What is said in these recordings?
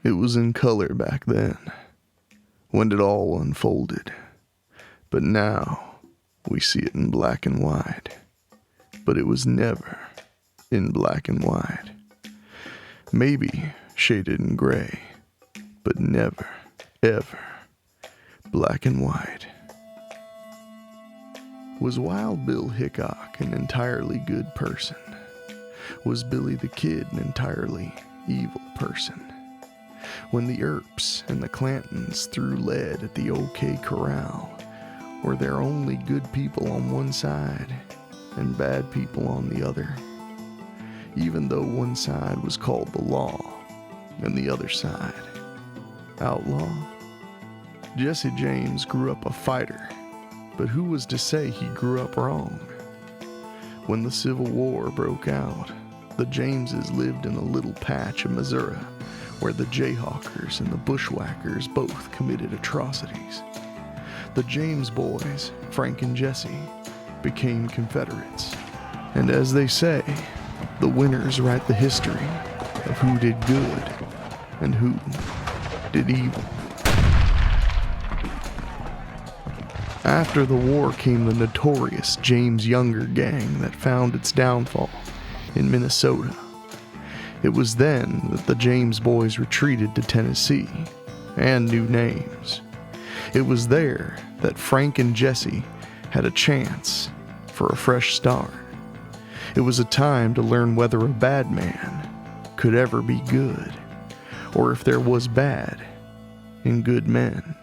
It was in color back then, when it all unfolded. But now, we see it in black and white. But it was never in black and white. Maybe shaded in gray, but never, ever black and white. Was Wild Bill Hickok an entirely good person? Was Billy the Kid an entirely evil person? When the Earps and the Clantons threw lead at the OK Corral, were there only good people on one side and bad people on the other? Even though one side was called the law and the other side outlaw? Jesse James grew up a fighter, but who was to say he grew up wrong? When the Civil War broke out, the Jameses lived in a little patch of Missouri where the Jayhawkers and the Bushwhackers both committed atrocities. The James boys, Frank and Jesse, became Confederates. And as they say, the winners write the history of who did good and who did evil. After the war came the notorious James Younger gang that found its downfall in Minnesota. It was then that the James boys retreated to Tennessee and new names. It was there that Frank and Jesse had a chance for a fresh start. It was a time to learn whether a bad man could ever be good, or if there was bad in good men.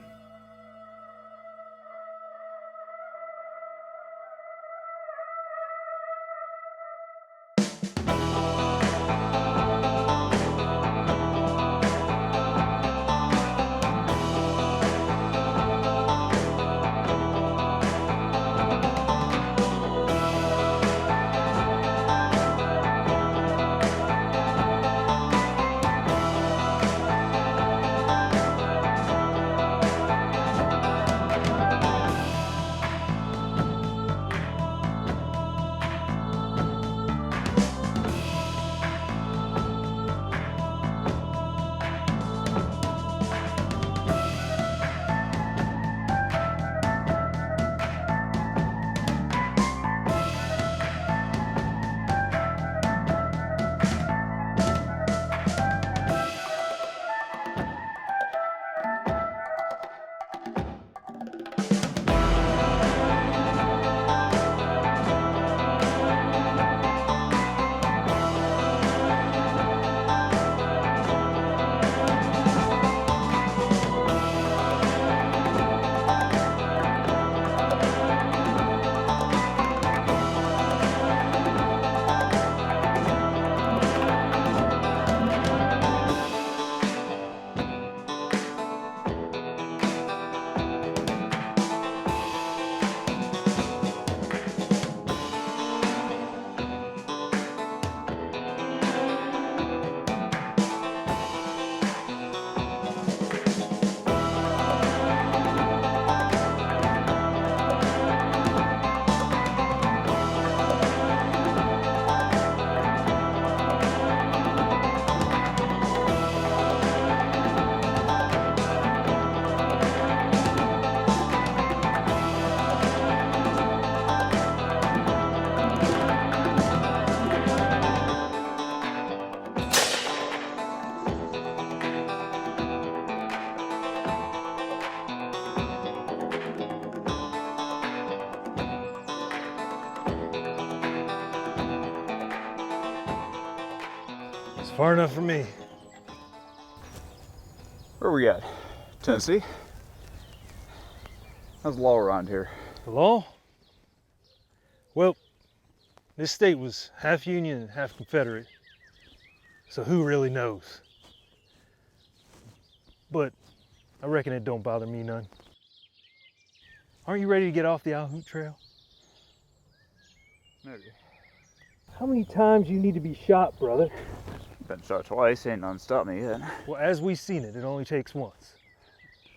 Far enough for me. Where we at? Tennessee? How's the law around here? The law? Well, this state was half Union and half Confederate, so who really knows? But I reckon it don't bother me none. Aren't you ready to get off the Out Trail? Maybe. How many times you need to be shot, brother? Been shot twice, ain't none stopped me yet. Well, as we've seen it, it only takes once.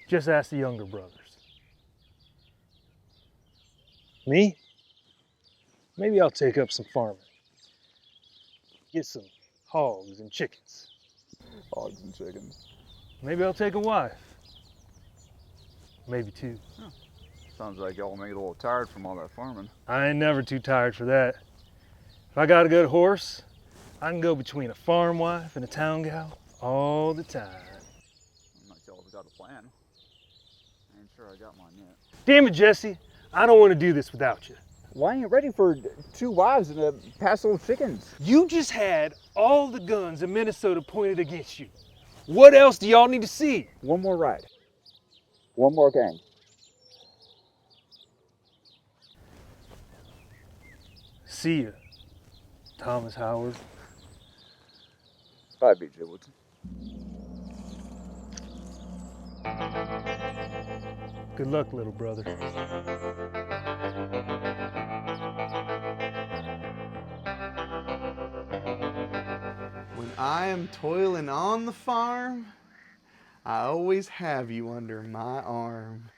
Just ask the younger brothers. Me? Maybe I'll take up some farming. Get some hogs and chickens. Hogs and chickens. Maybe I'll take a wife. Maybe two. Sounds like y'all may get a little tired from all that farming. I ain't never too tired for that. If I got a good horse, I can go between a farm wife and a town gal all the time. I'm not y'all got a plan. I ain't sure I got mine yet. Damn it, Jesse. I don't want to do this without you. Why ain't you ready for 2 wives and a passel of chickens? You just had all the guns in Minnesota pointed against you. What else do y'all need to see? One more ride. One more gang. See ya, Thomas Howard. Bye, BJ Woodson. Good luck, little brother. When I am toiling on the farm, I always have you under my arm.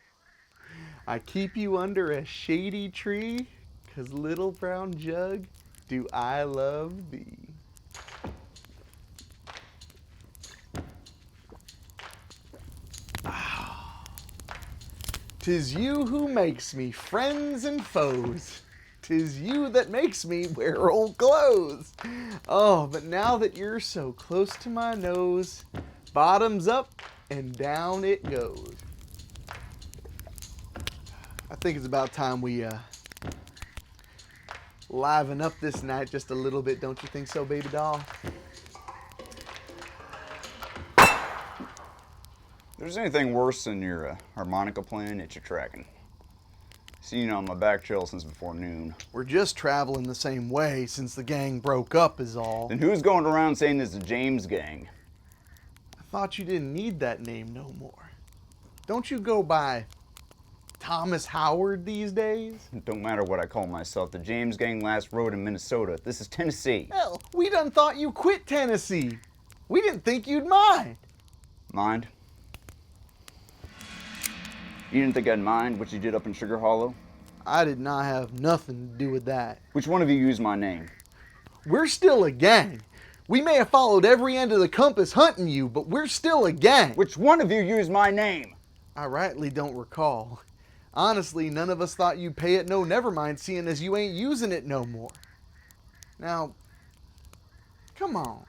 I keep you under a shady tree, 'cause little brown jug, do I love thee. Ah. 'Tis you who makes me friends and foes. 'Tis you that makes me wear old clothes. Oh, but now that you're so close to my nose, bottoms up and down it goes. I think it's about time we liven up this night just a little bit, don't you think so, baby doll? If there's anything worse than your harmonica playing, it's your tracking. Seen you on my back trail since before noon. We're just traveling the same way since the gang broke up is all. Then who's going around saying it's the James gang? I thought you didn't need that name no more. Don't you go by Thomas Howard these days? It don't matter what I call myself. The James gang last rode in Minnesota. This is Tennessee. Hell, we done thought you quit Tennessee. We didn't think you'd mind. Mind? You didn't think I'd mind what you did up in Sugar Hollow? I did not have nothing to do with that. Which one of you used my name? We're still a gang. We may have followed every end of the compass hunting you, but we're still a gang. Which one of you used my name? I rightly don't recall. Honestly, none of us thought you'd pay it no never mind, seeing as you ain't using it no more. Now, come on.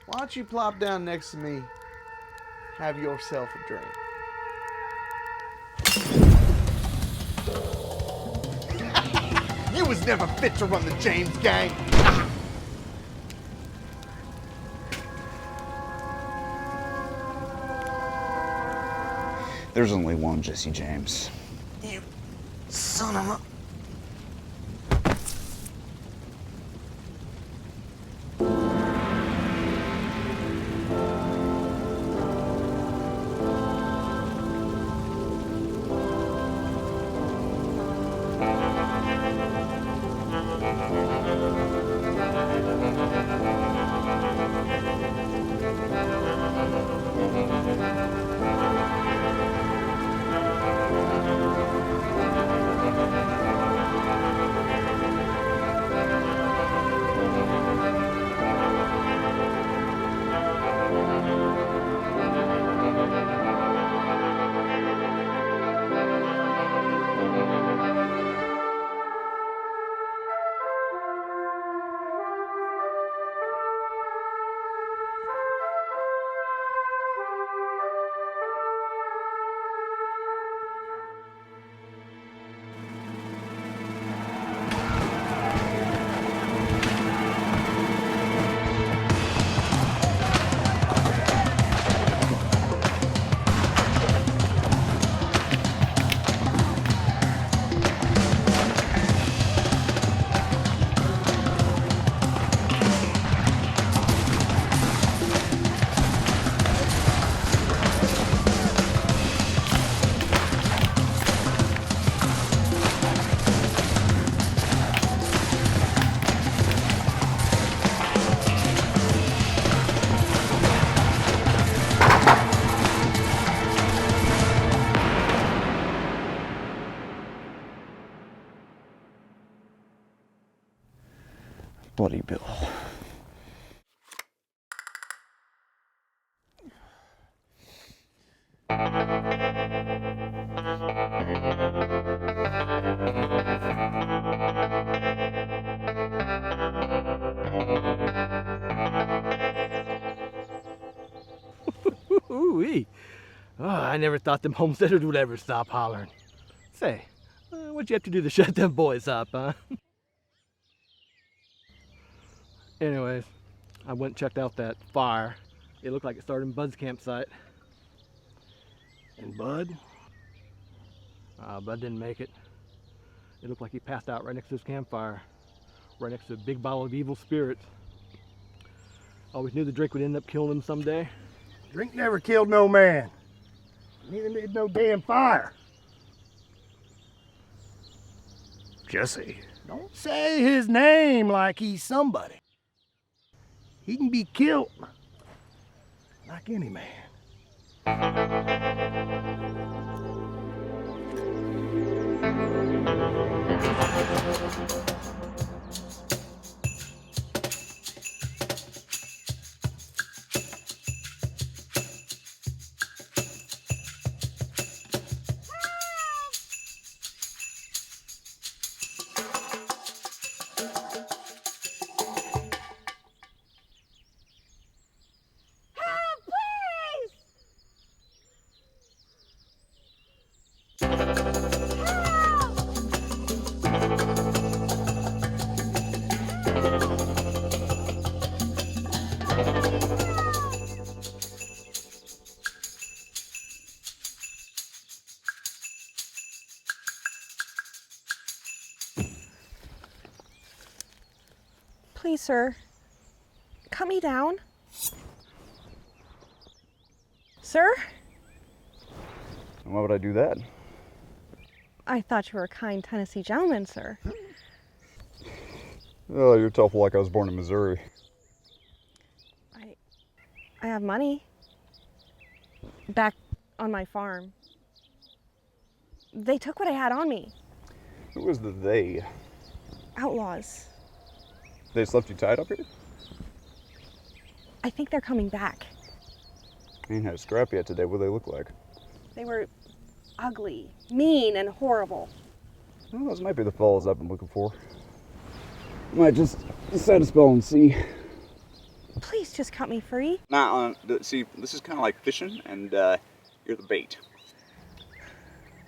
Why don't you plop down next to me, have yourself a drink. You was never fit to run the James gang. There's only one Jesse James. You son of a... Bloody Bill. Ooh-wee. Oh, I never thought them homesteaders would ever stop hollering. Say, what'd you have to do to shut them boys up, huh? Anyways, I went and checked out that fire. It looked like it started in Bud's campsite. And Bud? Bud didn't make it. It looked like he passed out right next to his campfire, right next to a big bottle of evil spirits. Always knew the drink would end up killing him someday. Drink never killed no man. Neither did no damn fire. Jesse. Don't say his name like he's somebody. He can be killed like any man. Please, sir, cut me down. Sir? And why would I do that? I thought you were a kind Tennessee gentleman, sir. Oh, you're tough like I was born in Missouri. I have money. Back on my farm. They took what I had on me. Who was the they? Outlaws. They just left you tied up here? I think they're coming back. I ain't had a scrap yet today. What do they look like? They were ugly, mean, and horrible. Well, those might be the fellas I've been looking for. Might just set a spell and see. Please just cut me free. Nah, see, this is kind of like fishing, and you're the bait.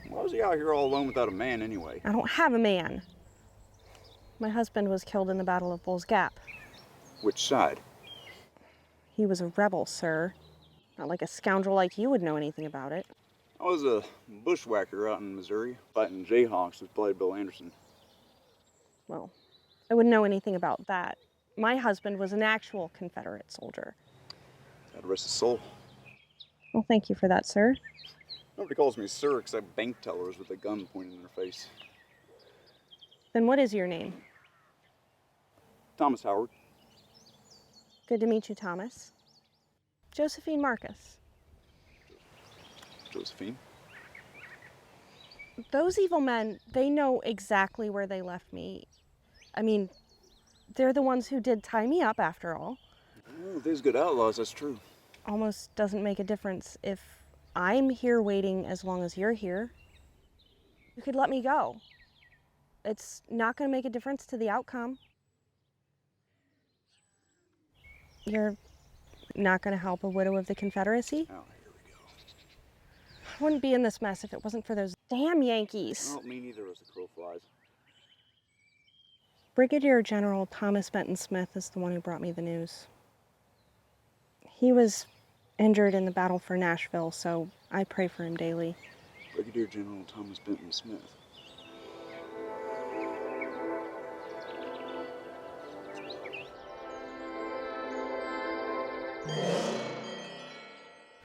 Why was he out here all alone without a man anyway? I don't have a man. My husband was killed in the Battle of Bull's Gap. Which side? He was a rebel, sir. Not like a scoundrel like you would know anything about it. I was a bushwhacker out in Missouri, fighting Jayhawks with Bloody Bill Anderson. Well, I wouldn't know anything about that. My husband was an actual Confederate soldier. God rest his soul. Well, thank you for that, sir. Nobody calls me sir except bank tellers with a gun pointed in their face. Then what is your name? Thomas Howard. Good to meet you, Thomas. Josephine Marcus. Josephine. Those evil men, they know exactly where they left me. I mean, they're the ones who did tie me up after all. Oh, these good outlaws, that's true. Almost doesn't make a difference if I'm here waiting as long as you're here. You could let me go. It's not going to make a difference to the outcome. You're not going to help a widow of the Confederacy? Oh, here we go. I wouldn't be in this mess if it wasn't for those damn Yankees. Well, me neither as the crow flies. Brigadier General Thomas Benton Smith is the one who brought me the news. He was injured in the battle for Nashville, so I pray for him daily. Brigadier General Thomas Benton Smith.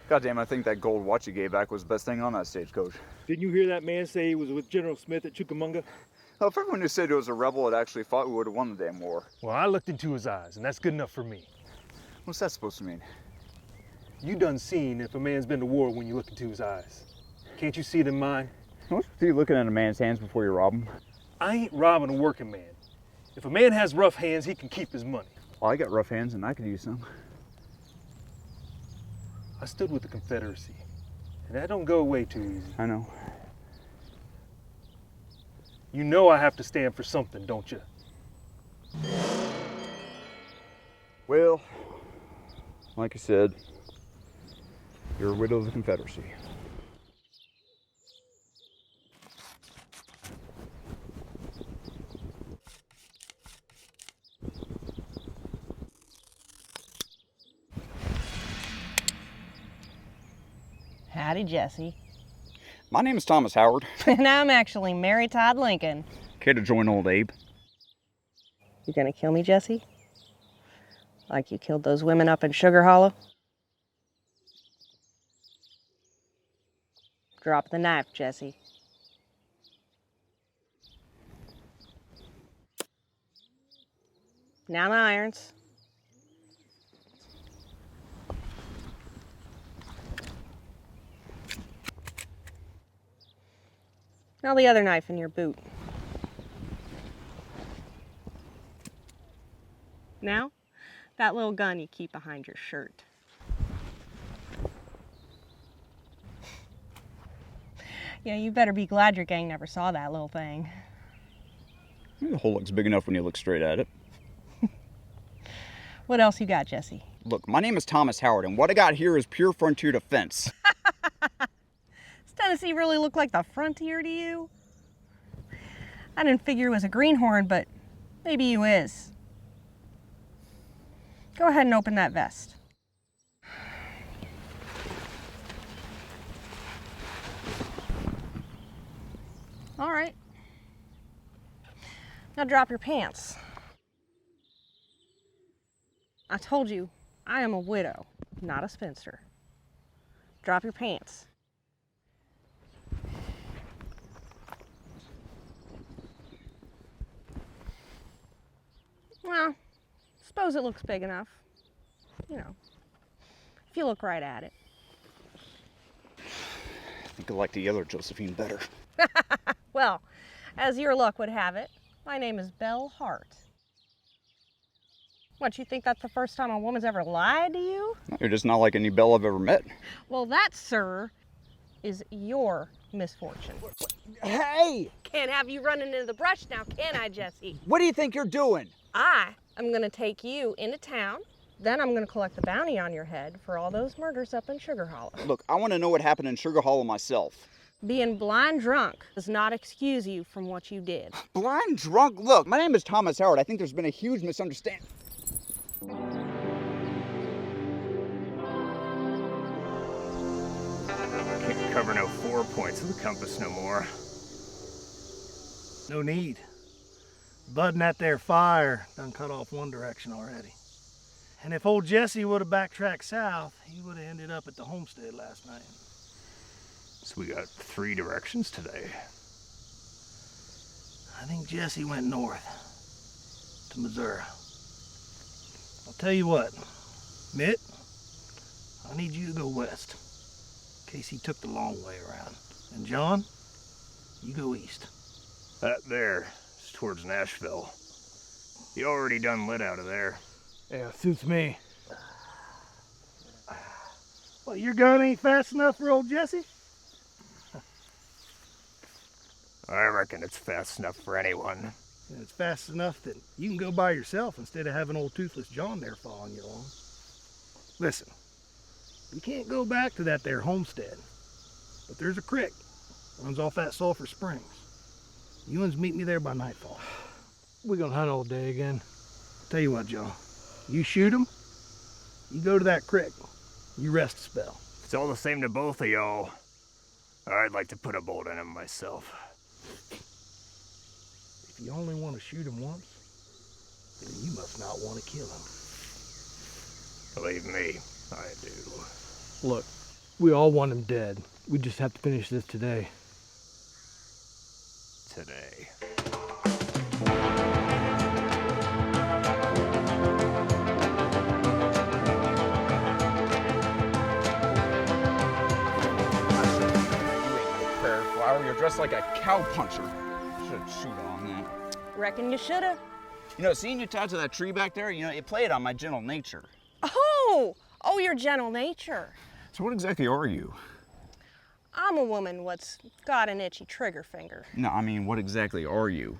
Goddamn, I think that gold watch you gave back was the best thing on that stagecoach. Didn't you hear that man say he was with General Smith at Chickamauga? Well, if everyone who said he was a rebel had actually fought, we would have won the damn war. Well, I looked into his eyes, and that's good enough for me. What's that supposed to mean? You done seen if a man's been to war when you look into his eyes. Can't you see it in mine? What's with you looking at a man's hands before you rob him? I ain't robbing a working man. If a man has rough hands, he can keep his money. Well, I got rough hands and I could use some. I stood with the Confederacy, and that don't go away too easy. I know. You know I have to stand for something, don't you? Well, like I said, You're a widow of the Confederacy. Howdy, Jesse. My name is Thomas Howard. And I'm actually Mary Todd Lincoln. Care to join old Abe? You gonna kill me, Jesse? Like you killed those women up in Sugar Hollow? Drop the knife, Jesse. Now the irons. Now the other knife in your boot. Now, that little gun you keep behind your shirt. Yeah, you better be glad your gang never saw that little thing. The hole looks big enough when you look straight at it. What else you got, Jesse? Look, my name is Thomas Howard, and what I got here is pure frontier defense. Does Tennessee really look like the frontier to you? I didn't figure it was a greenhorn, but maybe you is. Go ahead and open that vest. All right. Now drop your pants. I told you, I am a widow, not a spinster. Drop your pants. Well, suppose it looks big enough. You know, if you look right at it. I think I like the other Josephine better. Well, as your luck would have it, my name is Belle Hart. What, you think that's the first time a woman's ever lied to you? You're just not like any belle I've ever met. Well, that, sir, is your misfortune. Hey! Can't have you running into the brush now, can I, Jesse? What do you think you're doing? I am gonna take you into town, then I'm gonna collect the bounty on your head for all those murders up in Sugar Hollow. Look, I want to know what happened in Sugar Hollow myself. Being blind drunk does not excuse you from what you did. Blind drunk? Look, my name is Thomas Howard. I think there's been a huge misunderstanding. Can't cover no 4 points of the compass no more. No need. Budding that there fire done cut off one direction already. And if old Jesse would have backtracked south, he would have ended up at the homestead last night. So we got 3 directions today. I think Jesse went north to Missouri. I'll tell you what, Mitt, I need you to go west in case he took the long way around. And John, you go east. That there is towards Nashville. You already done lit out of there. Yeah, suits me. Well, your gun ain't fast enough for old Jesse? I reckon it's fast enough for anyone. And it's fast enough that you can go by yourself instead of having old Toothless John there following you along. Listen, we can't go back to that there homestead, but there's a creek runs off that Sulphur Springs. You uns meet me there by nightfall. We're gonna hunt all day again. Tell you what, John, you shoot him, you go to that creek, you rest a spell. It's all the same to both of y'all. I'd like to put a bolt in him myself. If you only want to shoot him once, then you must not want to kill him. Believe me, I do. Look, we all want him dead. We just have to finish this today. Today. You're dressed like a cowpuncher. Should shoot on that. Reckon you shoulda. You know, seeing you tied to that tree back there, you know, it played on my gentle nature. Oh, your gentle nature. So what exactly are you? I'm a woman what's got an itchy trigger finger. No, I mean, what exactly are you?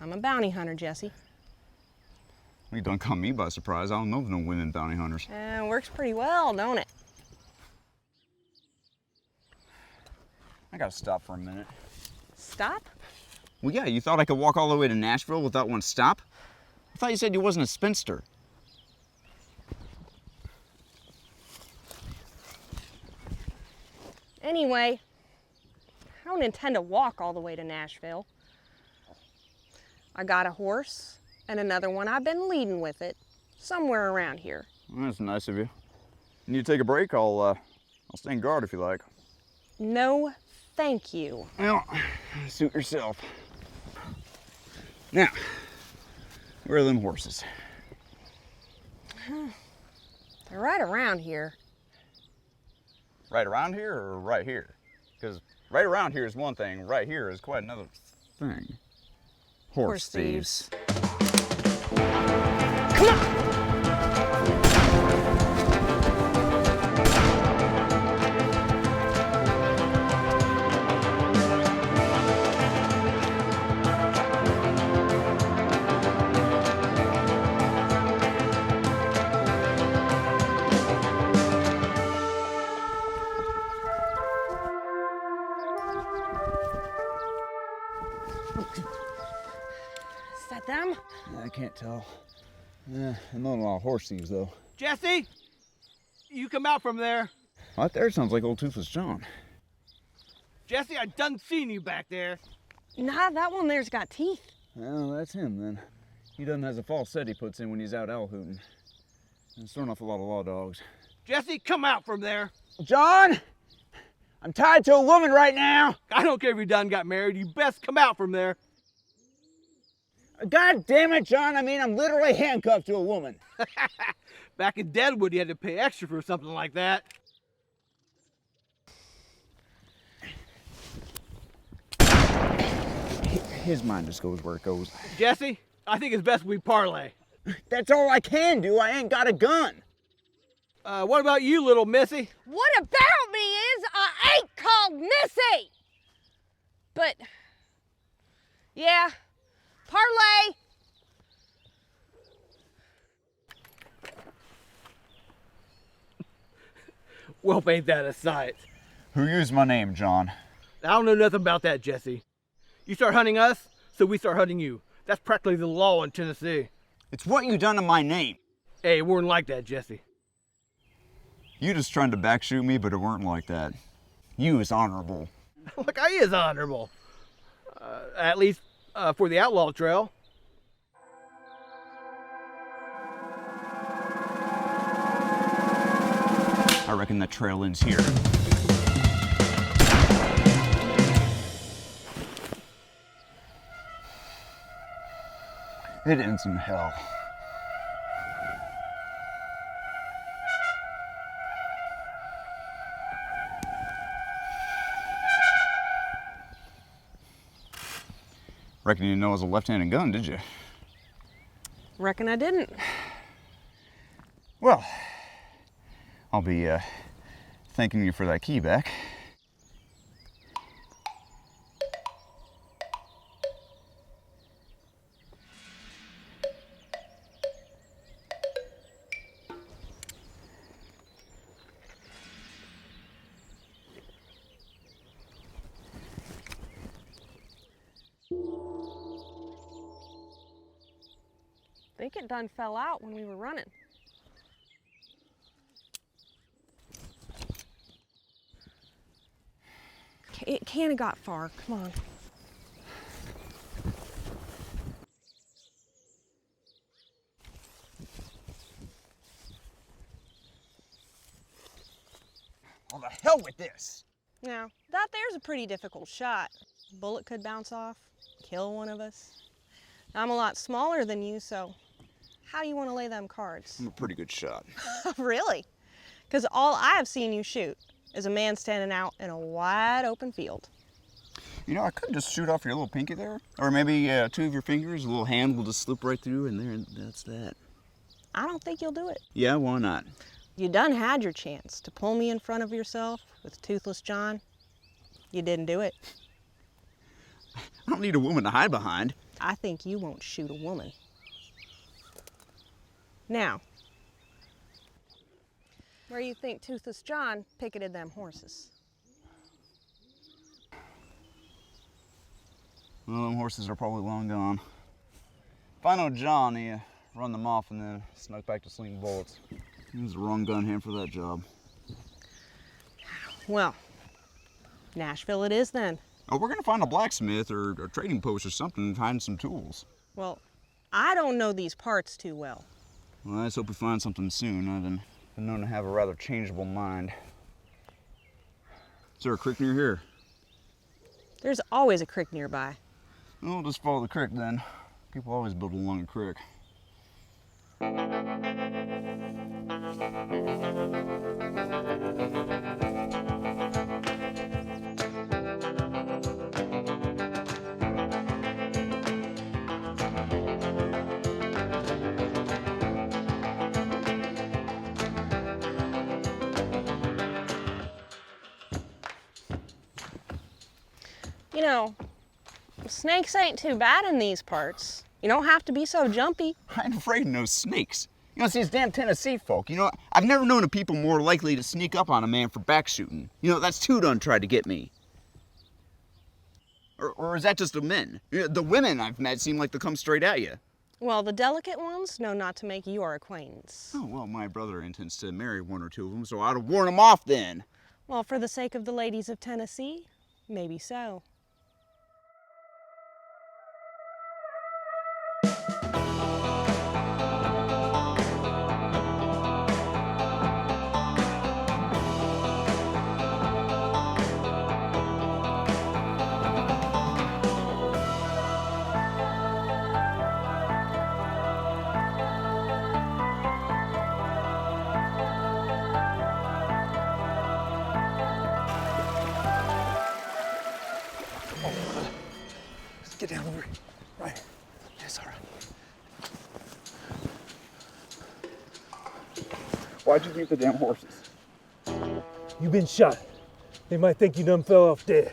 I'm a bounty hunter, Jesse. You done caught me by surprise. I don't know of no women bounty hunters. Works pretty well, don't it? I gotta stop for a minute. Stop? Well, yeah, you thought I could walk all the way to Nashville without one stop? I thought you said you wasn't a spinster. Anyway, I don't intend to walk all the way to Nashville. I got a horse and another one I've been leading with it somewhere around here. Well, that's nice of you. You need to take a break? I'll stand guard if you like. No, thank you. Well, suit yourself. Now, where are them horses? They're right around here. Right around here or right here? Because right around here is one thing, right here is quite another thing. Horse thieves. Come on! Is that them? I can't tell. I'm not a lot of horse thieves, though. Jesse, you come out from there. That there sounds like old Toothless John. Jesse, I done seen you back there. Nah, that one there's got teeth. Well, that's him, then. He doesn't have the false set he puts in when he's out owl hooting. And it's throwing off a lot of law dogs. Jesse, come out from there. John, I'm tied to a woman right now. I don't care if you done got married. You best come out from there. God damn it, John. I mean, I'm literally handcuffed to a woman. Back in Deadwood, you had to pay extra for something like that. His mind just goes where it goes. Jesse, I think it's best we parlay. That's all I can do. I ain't got a gun. What about you, little missy? What about me is I ain't called Missy! But, yeah, parlay. Well, ain't that a sight? Who used my name, John? I don't know nothing about that, Jesse. You start hunting us, so we start hunting you. That's practically the law in Tennessee. It's what you done to my name. Hey, it weren't like that, Jesse. You just trying to backshoot me, but it weren't like that. You is honorable. Look, I is honorable. At least for the outlaw trail. I reckon the trail ends here. It ends in hell. Reckon you didn't know it was a left-handed gun, did you? Reckon I didn't. Well, I'll be thanking you for that key back. I think it done fell out when we were running. It can't have got far. Come on. Well, the hell with this. Now, that there's a pretty difficult shot. Bullet could bounce off, kill one of us. I'm a lot smaller than you, so how do you want to lay them cards? I'm a pretty good shot. Really? Because all I have seen you shoot is a man standing out in a wide open field. You know, I could just shoot off your little pinky there. Or maybe two of your fingers, a little hand will just slip right through in there, and that's that. I don't think you'll do it. Yeah, why not? You done had your chance to pull me in front of yourself with Toothless John. You didn't do it. I don't need a woman to hide behind. I think you won't shoot a woman. Now, where you think Toothless John picketed them horses? Well, them horses are probably long gone. If I know John, he run them off and then snuck back to slinging bullets. He was the wrong gun hand for that job. Well, Nashville it is then. Oh, we're gonna find a blacksmith or a trading post or something and find some tools. Well, I don't know these parts too well. Well, I just hope we find something soon. I've been known to have a rather changeable mind. Is there a creek near here? There's always a creek nearby. Well, we'll just follow the creek then. People always build along a creek. You know, snakes ain't too bad in these parts. You don't have to be so jumpy. I ain't afraid of no snakes. You know, it's these damn Tennessee folk. You know, I've never known a people more likely to sneak up on a man for back shooting. You know, that's two done tried to get me. Or is that just the men? You know, the women I've met seem like they come straight at you. Well, the delicate ones know not to make your acquaintance. Oh, well, my brother intends to marry one or two of them, so I'd have warned him off then. Well, for the sake of the ladies of Tennessee, maybe so. Get down over here. Right. That's all right. Why'd you leave the damn horses? You've been shot. They might think you done fell off dead.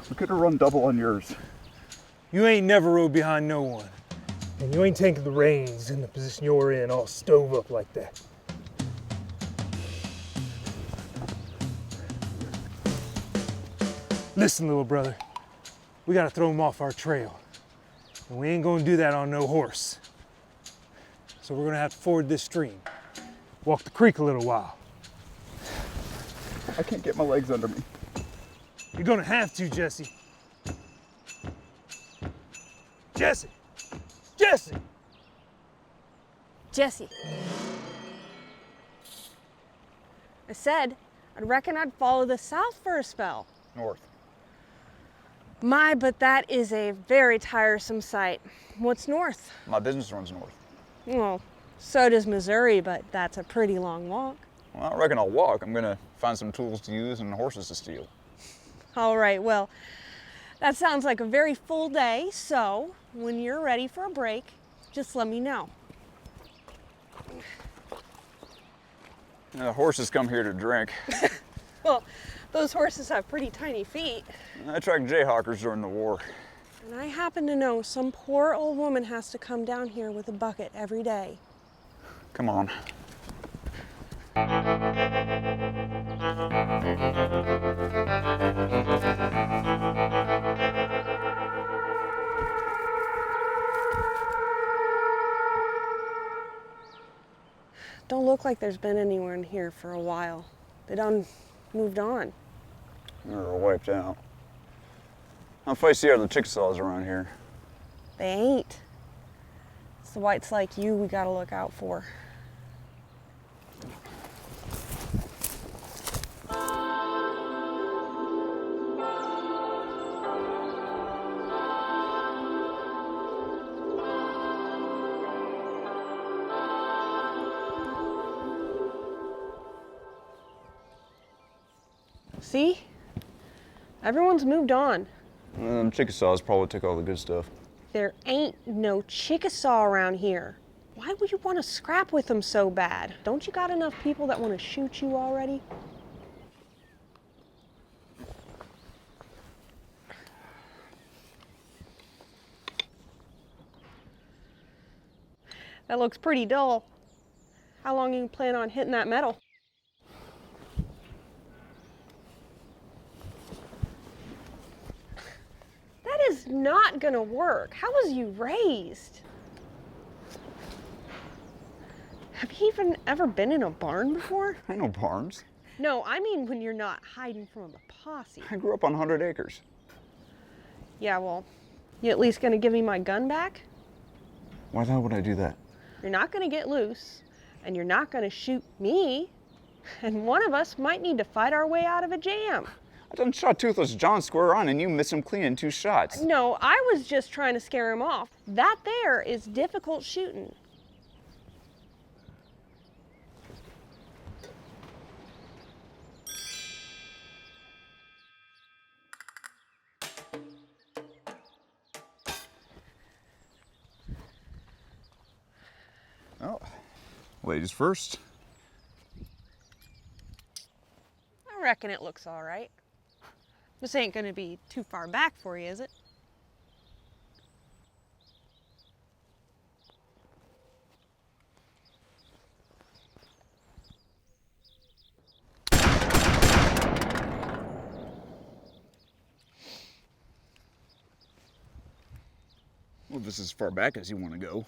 We could have run double on yours. You ain't never rode behind no one. And you ain't taking the reins in the position you're in all stove up like that. Listen, little brother. We gotta throw him off our trail. And we ain't gonna do that on no horse. So we're gonna have to ford this stream. Walk the creek a little while. I can't get my legs under me. You're gonna have to, Jesse. Jesse! Jesse! Jesse. I said, I'd reckon I'd follow the south for a spell. North. My, but that is a very tiresome sight. What's north? My business runs north. Well, so does Missouri, but that's a pretty long walk. Well, I reckon I'll walk. I'm gonna find some tools to use and horses to steal. All right, well, that sounds like a very full day, so when you're ready for a break, just let me know. The horses come here to drink. Well, those horses have pretty tiny feet. I tracked jayhawkers during the war. And I happen to know some poor old woman has to come down here with a bucket every day. Come on. Don't look like there's been anyone here for a while. They done moved on. They were wiped out. How feisty are the Chickasaws around here? They ain't. It's the whites like you we gotta look out for. See? Everyone's moved on. Them Chickasaws probably took all the good stuff. There ain't no Chickasaw around here. Why would you want to scrap with them so bad? Don't you got enough people that want to shoot you already? That looks pretty dull. How long you plan on hitting that metal? That is not gonna work. How was you raised? Have you even ever been in a barn before? I know barns. No, I mean when you're not hiding from a posse. I grew up on 100 acres. Yeah, well, you at least gonna give me my gun back? Why the hell would I do that? You're not gonna get loose, and you're not gonna shoot me, and one of us might need to fight our way out of a jam. I done shot Toothless John square on and you missed him clean in 2 shots. No, I was just trying to scare him off. That there is difficult shooting. Oh, ladies first. I reckon it looks all right. This ain't gonna be too far back for you, is it? Well, this is as far back as you want to go.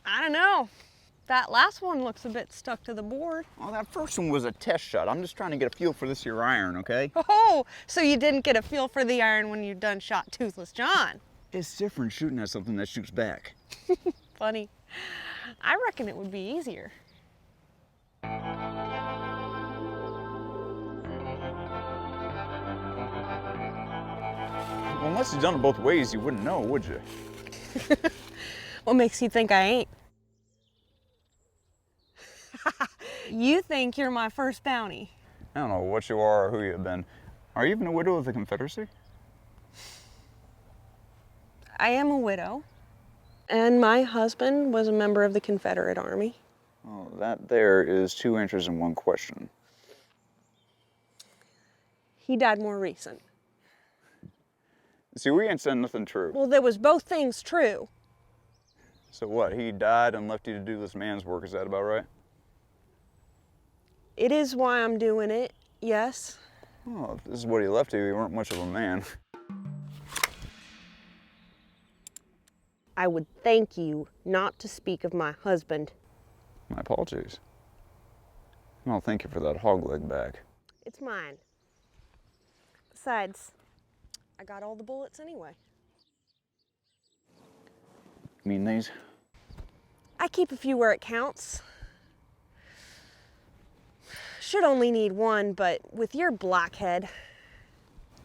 I don't know. That last one looks a bit stuck to the board. Well, that first one was a test shot. I'm just trying to get a feel for this here iron, okay? Oh, so you didn't get a feel for the iron when you done shot Toothless John. It's different shooting at something that shoots back. Funny. I reckon it would be easier. Well, unless you've done it both ways, you wouldn't know, would you? What makes you think I ain't? You think you're my first bounty. I don't know what you are or who you've been. Are you even a widow of the Confederacy? I am a widow, and my husband was a member of the Confederate Army. Oh, that there is 2 answers in one question. He died more recent. See, we ain't said nothing true. Well, there was both things true. So what, he died and left you to do this man's work, is that about right? It is why I'm doing it, yes. Well, if this is what he left you, you weren't much of a man. I would thank you not to speak of my husband. My apologies. Well, thank you for that hog leg back. It's mine. Besides, I got all the bullets anyway. You mean these? I keep a few where it counts. Should only need 1, but with your blockhead,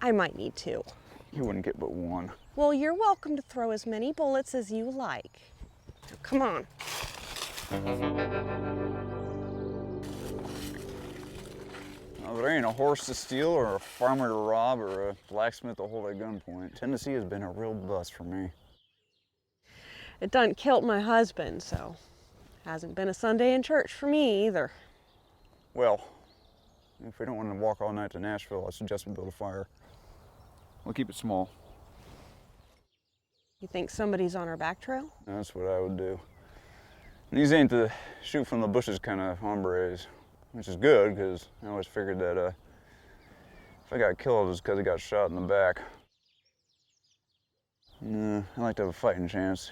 I might need 2. You wouldn't get but 1. Well, you're welcome to throw as many bullets as you like. Come on. Well, there ain't a horse to steal or a farmer to rob or a blacksmith to hold at gunpoint. Tennessee has been a real bust for me. It done killed my husband, so hasn't been a Sunday in church for me either. Well, if we don't want to walk all night to Nashville, I suggest we build a fire. We'll keep it small. You think somebody's on our back trail? That's what I would do. And these ain't the shoot from the bushes kind of hombres, which is good, because I always figured that if I got killed, it's because I got shot in the back. I like to have a fighting chance.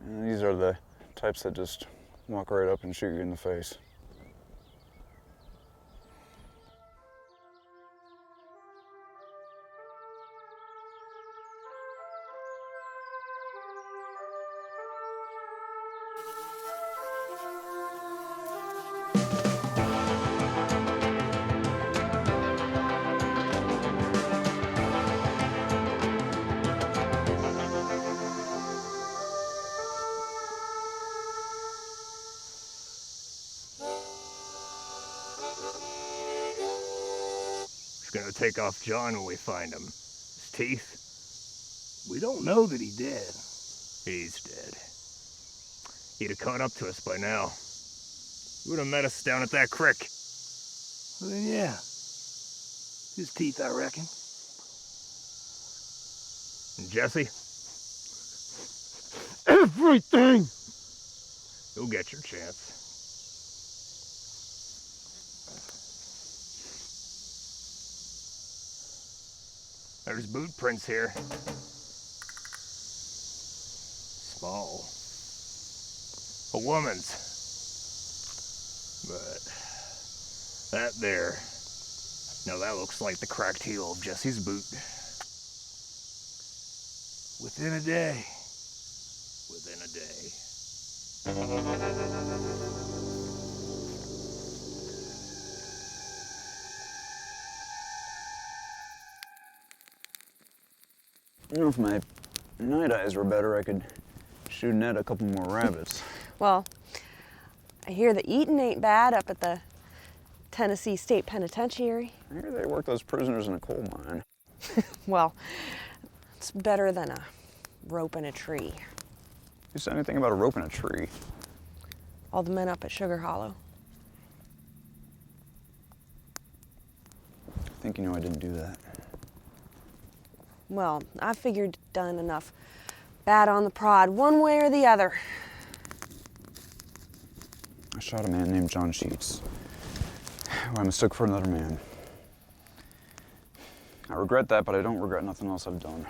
And these are the types that just walk right up and shoot you in the face. Gonna take off John when we find him. His teeth? We don't know that he did. He's dead. He'd have caught up to us by now. He would have met us down at that creek. Well, then, yeah. His teeth, I reckon. And Jesse, Everything! you'll get your chance. There's boot prints here. Small. A woman's. But that there, now that looks like the cracked heel of Jesse's boot. Within a day. Within a day. You know, if my night eyes were better, I could shoot net a couple more rabbits. Well, I hear the eating ain't bad up at the Tennessee State Penitentiary. I hear they work those prisoners in a coal mine. Well, it's better than a rope in a tree. You said anything about a rope in a tree? All the men up at Sugar Hollow. I think you know I didn't do that. Well, I figured done enough bad on the prod, one way or the other. I shot a man named John Sheets, who I mistook for another man. I regret that, but I don't regret nothing else I've done.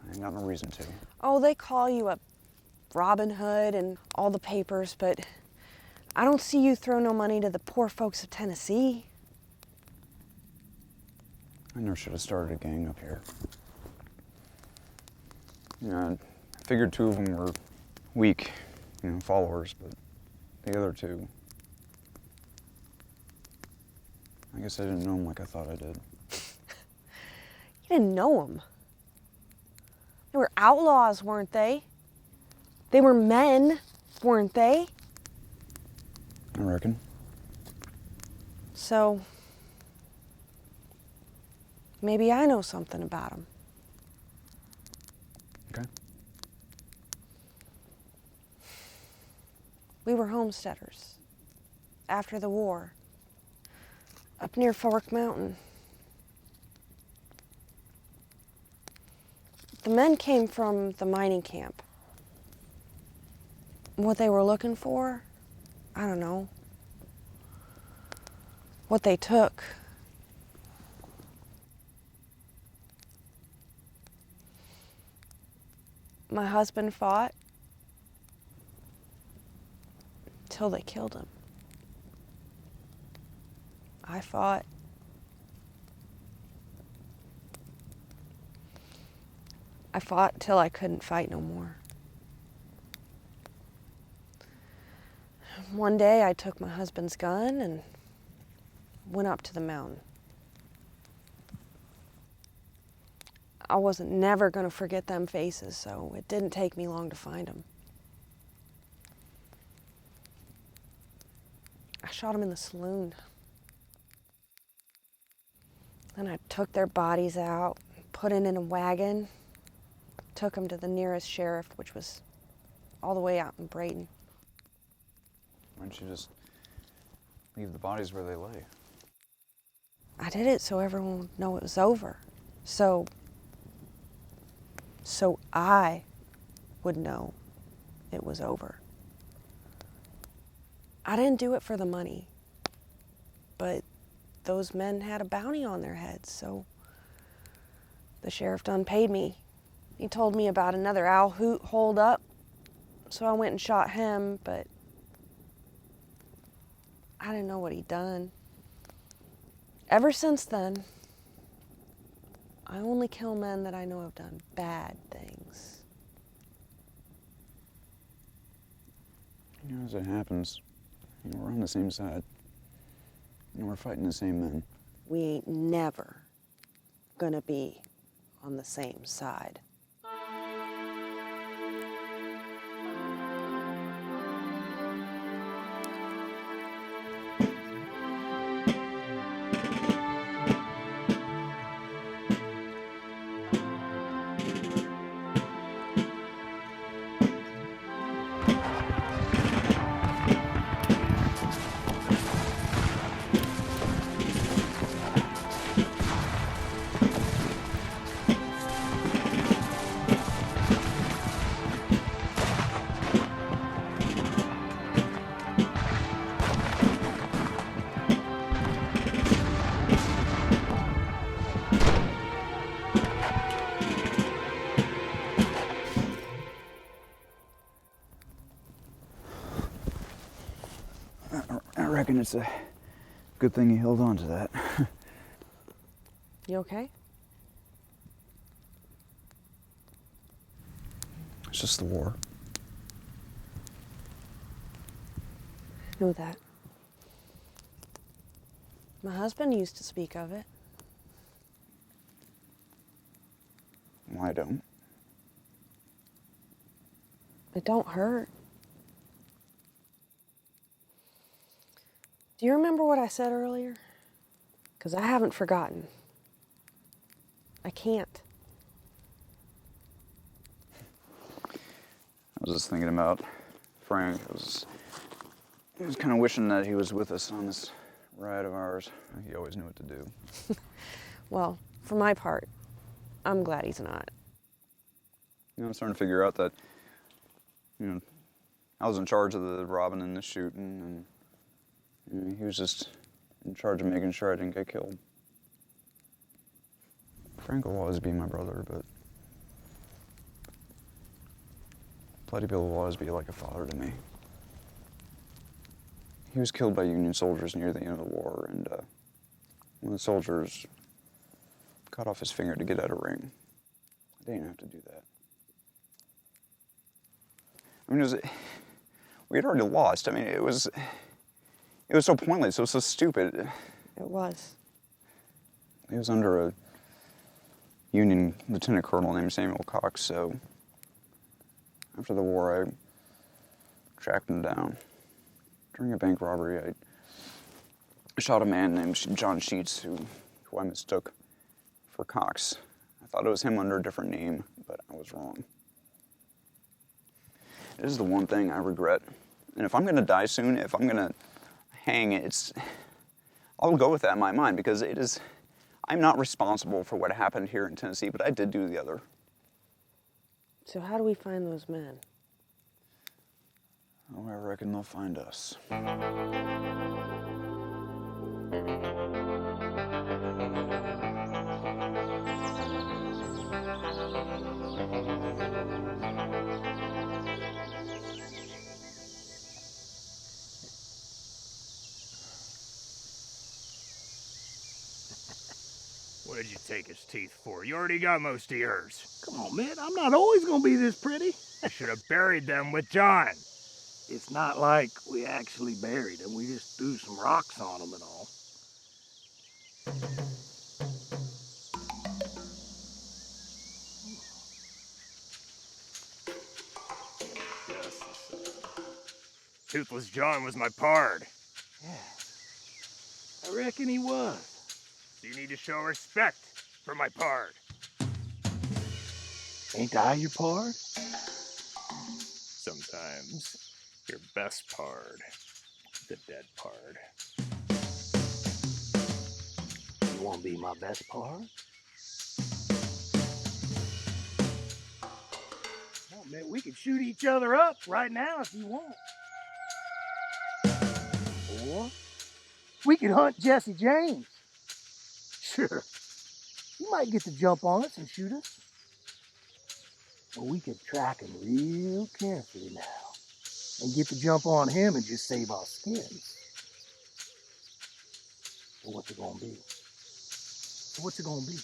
I ain't got no reason to. Oh, they call you a Robin Hood and all the papers, but I don't see you throw no money to the poor folks of Tennessee. I never should have started a gang up here. You know, I figured two of them were weak, followers, but the other two, I guess I didn't know them like I thought I did. You didn't know them. They were outlaws, weren't they? They were men, weren't they? I reckon. So, maybe I know something about them. Okay. We were homesteaders after the war, up near Fork Mountain. The men came from the mining camp. What they were looking for, I don't know. What they took. My husband fought till they killed him. I fought. I fought till I couldn't fight no more. One day I took my husband's gun and went up to the mountain. I wasn't never gonna forget them faces, so it didn't take me long to find them. I shot them in the saloon. Then I took their bodies out, put it in a wagon, took them to the nearest sheriff, which was all the way out in Brayton. Why don't you just leave the bodies where they lay? I did it so everyone would know it was over. So I would know it was over. I didn't do it for the money, but those men had a bounty on their heads, so the sheriff done paid me. He told me about another owl hoot holed up, so I went and shot him, but I didn't know what he'd done. Ever since then, I only kill men that I know have done bad things. As it happens, we're on the same side. We're fighting the same men. We ain't never gonna be on the same side. reckon it's a good thing he held on to that. You okay? It's just the war. I know that. My husband used to speak of it. Well, I don't. It don't hurt. Do you remember what I said earlier? Because I haven't forgotten. I can't. I was just thinking about Frank. I was kind of wishing that he was with us on this ride of ours. He always knew what to do. Well, for my part, I'm glad he's not. You know, I'm starting to figure out that, you know, I was in charge of the robbing and the shooting, and you know, he was just in charge of making sure I didn't get killed. Frank will always be my brother, but Bloody Bill will always be like a father to me. He was killed by Union soldiers near the end of the war, and when the soldiers cut off his finger to get out of ring, I didn't have to do that. I mean, we had already lost. I mean, it was so pointless. It was so stupid. It was. He was under a Union lieutenant colonel named Samuel Cox, so after the war, I tracked him down. During a bank robbery, I shot a man named John Sheets, who I mistook for Cox. I thought it was him under a different name, but I was wrong. It is the one thing I regret. And if I'm gonna die soon, if I'm gonna hang, I'll go with that in my mind, because I'm not responsible for what happened here in Tennessee, but I did do the other. So how do we find those men? Oh, I reckon they'll find us. What did you take his teeth for? You already got most of yours. Come on, man. I'm not always gonna be this pretty. You should have buried them with John. It's not like we actually buried him. We just threw some rocks on him and all. Toothless John was my pard. Yeah, I reckon he was. So you need to show respect for my pard. Ain't I your pard? Sometimes your best pard, the dead pard. You wanna be my best pard? Come on, man, we could shoot each other up right now if you want. Or we could hunt Jesse James. Sure, he might get the jump on us and shoot us. Or we could track him real carefully now and get the jump on him and just save our skins. So what's it gonna be? So what's it gonna be?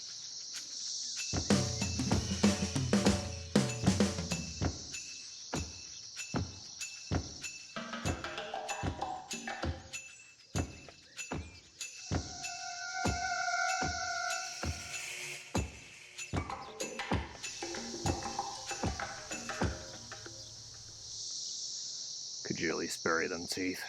Could you at least bury them teeth?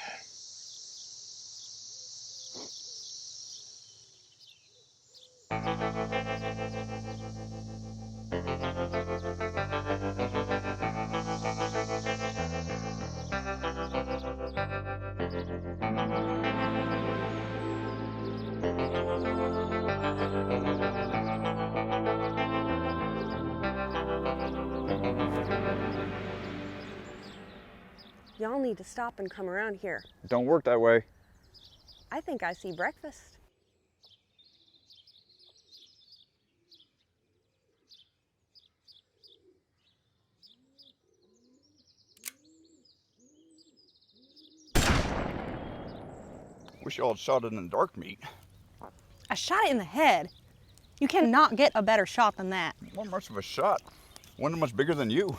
Y'all need to stop and come around here. It don't work that way. I think I see breakfast. Wish y'all had shot it in the dark meat. I shot it in the head. You cannot get a better shot than that. Not much of a shot. Wasn't much bigger than you.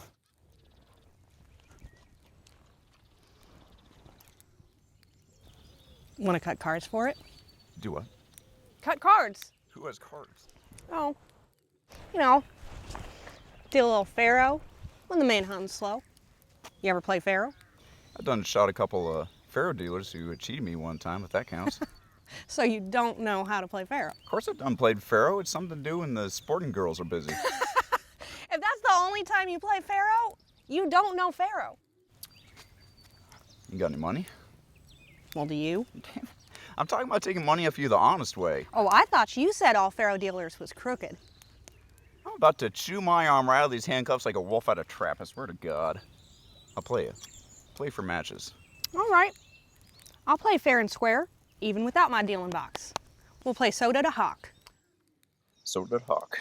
Want to cut cards for it? Do what? Cut cards. Who has cards? Oh, you know, deal a little faro when the main hunting's slow. You ever play faro? I done shot a couple of faro dealers who had cheated me one time, if that counts. So you don't know how to play faro? Of course I've done played faro. It's something to do when the sporting girls are busy. If that's the only time you play faro, you don't know faro. You got any money? Well, do you? I'm talking about taking money off you the honest way. Oh, I thought you said all faro dealers was crooked. I'm about to chew my arm right out of these handcuffs like a wolf out of a trap, I swear to God. I'll play you. Play for matches. All right. I'll play fair and square, even without my dealing box. We'll play soda to hawk. Soda to hawk.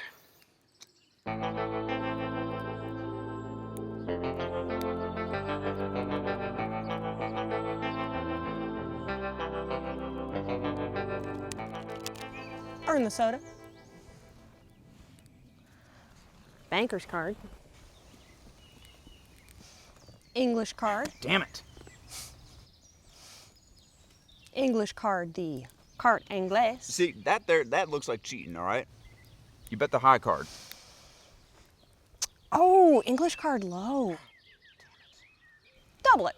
Earn the soda. Banker's card. English card. Damn it. English card D. Carte anglaise. See, that looks like cheating, all right? You bet the high card. Oh, English card low. Double it.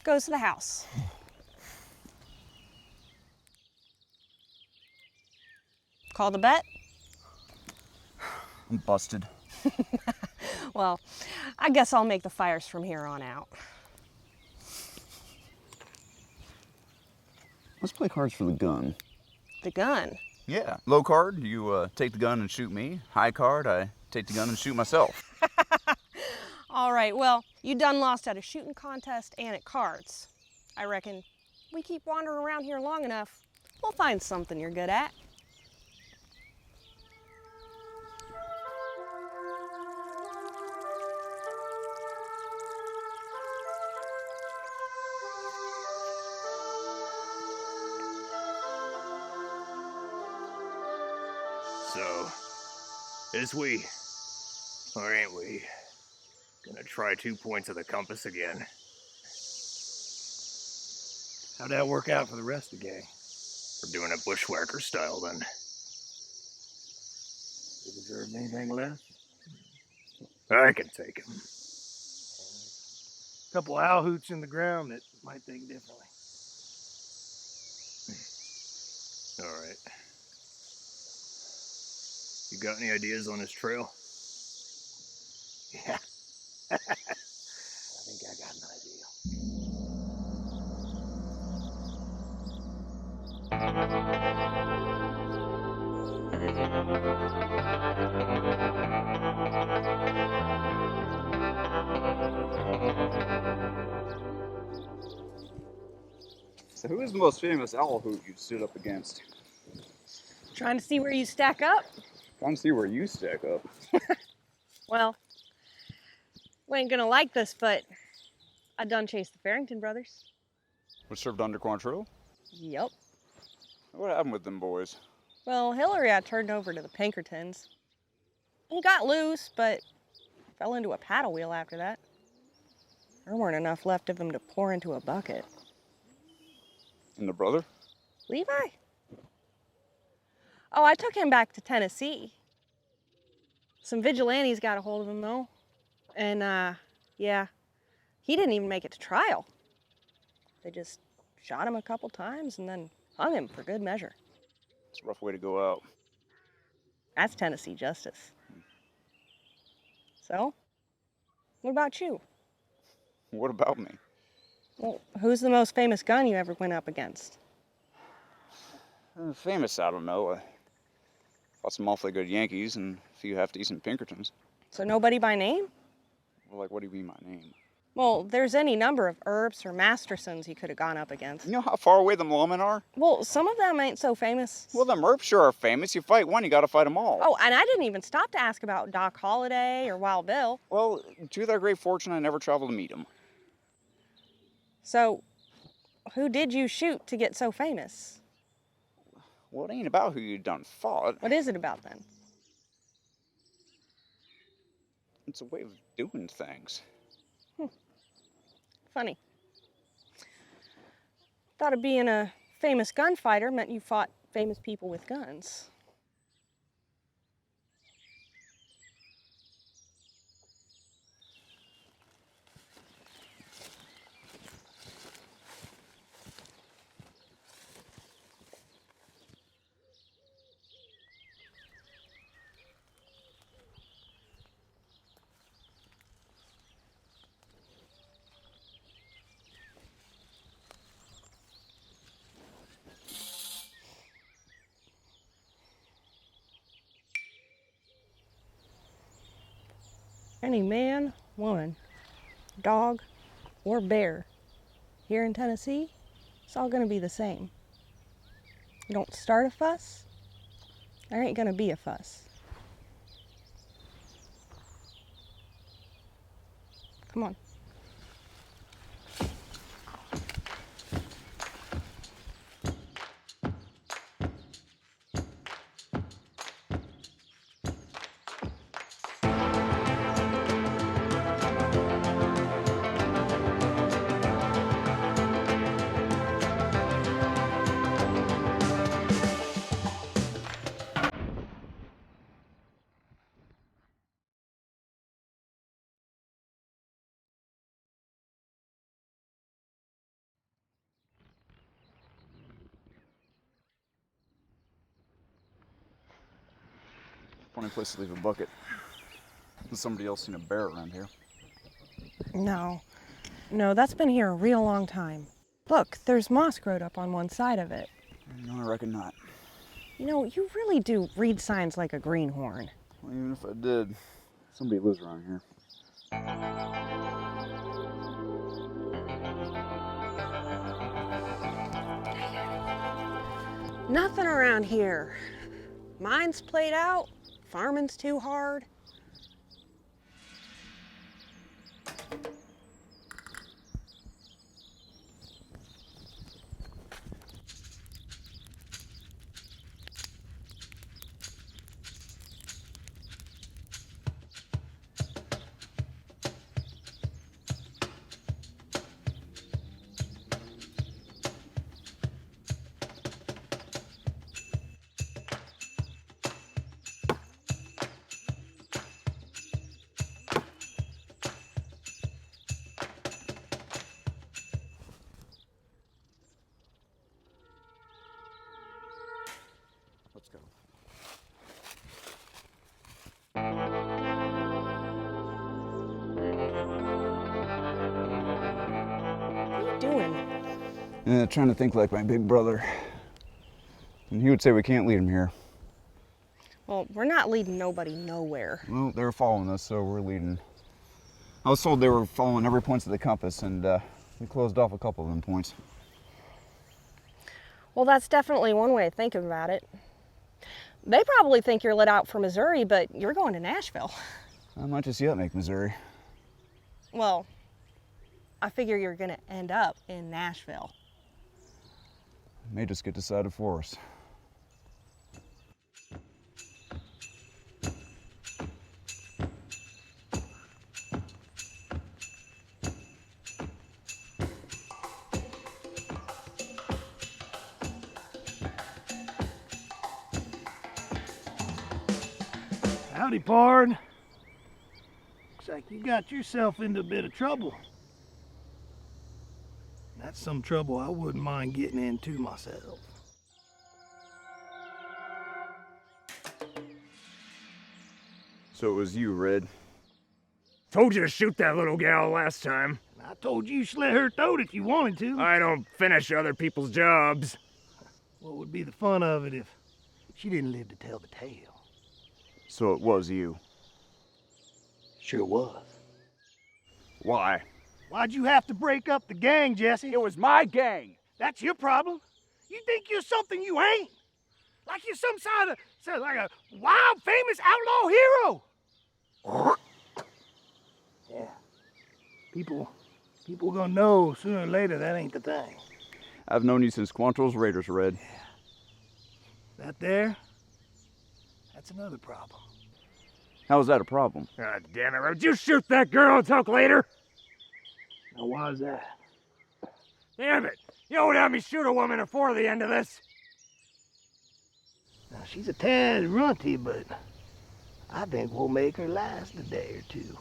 Goes to the house. Call the bet? I'm busted. Well, I guess I'll make the fires from here on out. Let's play cards for the gun. The gun? Yeah. Low card, you take the gun and shoot me. High card, I take the gun and shoot myself. All right, well, you done lost at a shooting contest and at cards. I reckon we keep wandering around here long enough, we'll find something you're good at. So, is we, or ain't we, gonna try 2 points of the compass again? How'd that work out for the rest of the gang? We're doing it bushwhacker style then. You deserve anything less? I can take him. A couple owl hoots in the ground that might think differently. All right. You got any ideas on his trail? Yeah. I think I got an idea. So who is the most famous owl hoot you've stood up against? Trying to see where you stack up? Trying to see where you stack up. Well, we ain't gonna like this, but I done chased the Farrington brothers. Was served under Quantrill? Yep. What happened with them boys? Well, Hillary I turned over to the Pinkertons. He got loose, but fell into a paddle wheel after that. There weren't enough left of him to pour into a bucket. And the brother? Levi? Oh, I took him back to Tennessee. Some vigilantes got a hold of him, though. And, yeah, he didn't even make it to trial. They just shot him a couple times and then hung him for good measure. It's a rough way to go out. That's Tennessee justice. So, what about you? What about me? Well, who's the most famous gun you ever went up against? Famous, I don't know. I fought some awfully good Yankees and a few half-decent Pinkertons. So nobody by name? Well, like, what do you mean my name? Well, there's any number of Earps or Mastersons you could have gone up against. You know how far away them lawmen are? Well, some of them ain't so famous. Well, them Earps sure are famous. You fight one, you gotta fight them all. Oh, and I didn't even stop to ask about Doc Holliday or Wild Bill. Well, to their great fortune, I never traveled to meet them. So, who did you shoot to get so famous? Well, it ain't about who you done fought. What is it about then? It's a way of doing things. Funny. Thought of being a famous gunfighter meant you fought famous people with guns. Any man, woman, dog, or bear here in Tennessee, it's all gonna be the same. You don't start a fuss, there ain't gonna be a fuss. Come on. Funny place to leave a bucket. Has somebody else seen a bear around here? No, that's been here a real long time. Look, there's moss growed up on one side of it. No, I reckon not. You know, you really do read signs like a greenhorn. Well, even if I did, somebody lives around here. Nothing around here. Mine's played out, farming's too hard. Let's go. What are you doing? Yeah, trying to think like my big brother. And he would say we can't lead him here. Well, we're not leading nobody nowhere. Well, they were following us, so we're leading. I was told they were following every point of the compass, and we closed off a couple of them points. Well, that's definitely one way of thinking about it. They probably think you're lit out for Missouri, but you're going to Nashville. I might just yet make Missouri. Well, I figure you're gonna end up in Nashville. May just get decided for us. Howdy, pard. Looks like you got yourself into a bit of trouble. That's some trouble I wouldn't mind getting into myself. So it was you, Red. Told you to shoot that little gal last time. I told you slit her throat if you wanted to. I don't finish other people's jobs. What would be the fun of it if she didn't live to tell the tale? So it was you. Sure was. Why? Why'd you have to break up the gang, Jesse? It was my gang. That's your problem. You think you're something you ain't. Like you're some like a wild, famous outlaw hero. Yeah. People gonna know sooner or later that ain't the thing. I've known you since Quantrill's Raiders, Red. That there, that's another problem. How is that a problem? God damn it, Red. Would you shoot that girl and talk later? Now, why's that? Damn it. You won't have me shoot a woman before the end of this. Now, she's a tad runty, but I think we'll make her last a day or two.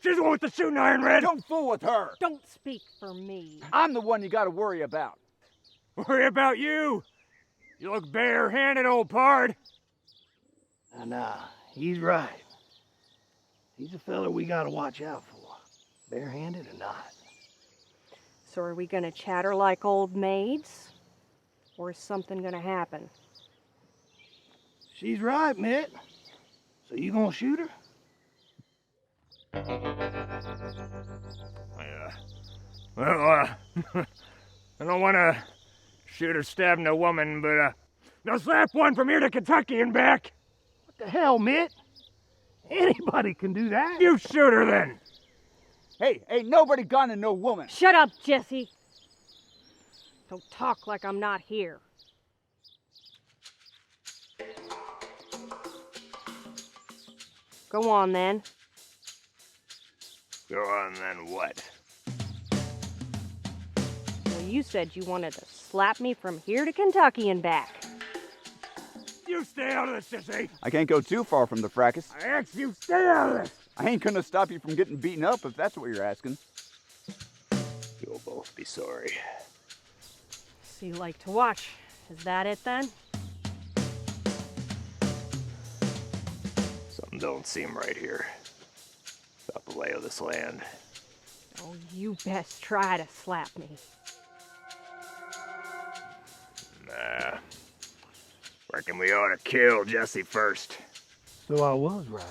She's the one with the shooting iron, Red. Don't fool with her. Don't speak for me. I'm the one you gotta worry about. Worry about you. You look bare-handed, old pard. Nah, he's right. He's a fella we gotta watch out for, barehanded or not. So are we gonna chatter like old maids? Or is something gonna happen? She's right, Mitt. So you gonna shoot her? Well, I don't want to shoot or stab no woman, but I'll slap one from here to Kentucky and back. What the hell, Mitt? Anybody can do that. You shoot her then. Hey, ain't nobody gonna no woman. Shut up, Jesse. Don't talk like I'm not here. Go on then. Go on then, what? Well, you said you wanted to slap me from here to Kentucky and back. You stay out of this, sissy. I can't go too far from the fracas. I asked you stay out of this. I ain't gonna stop you from getting beaten up if that's what you're asking. You'll both be sorry. So you like to watch. Is that it then? Something don't seem right here. About the lay of this land. Oh, you best try to slap me. Nah. Reckon we ought to kill Jesse first. So I was right.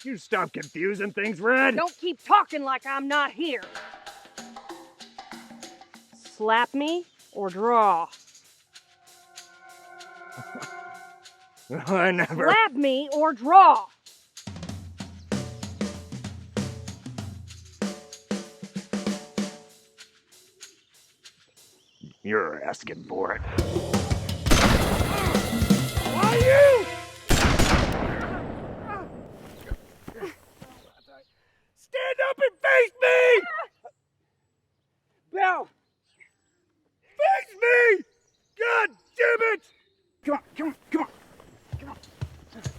You stop confusing things, Red. Don't keep talking like I'm not here. Slap me or draw. I never. Slap me or draw. You're asking for it. Why you? Stand up and face me! Bill! Face me! God damn it! Come on, come on, come on.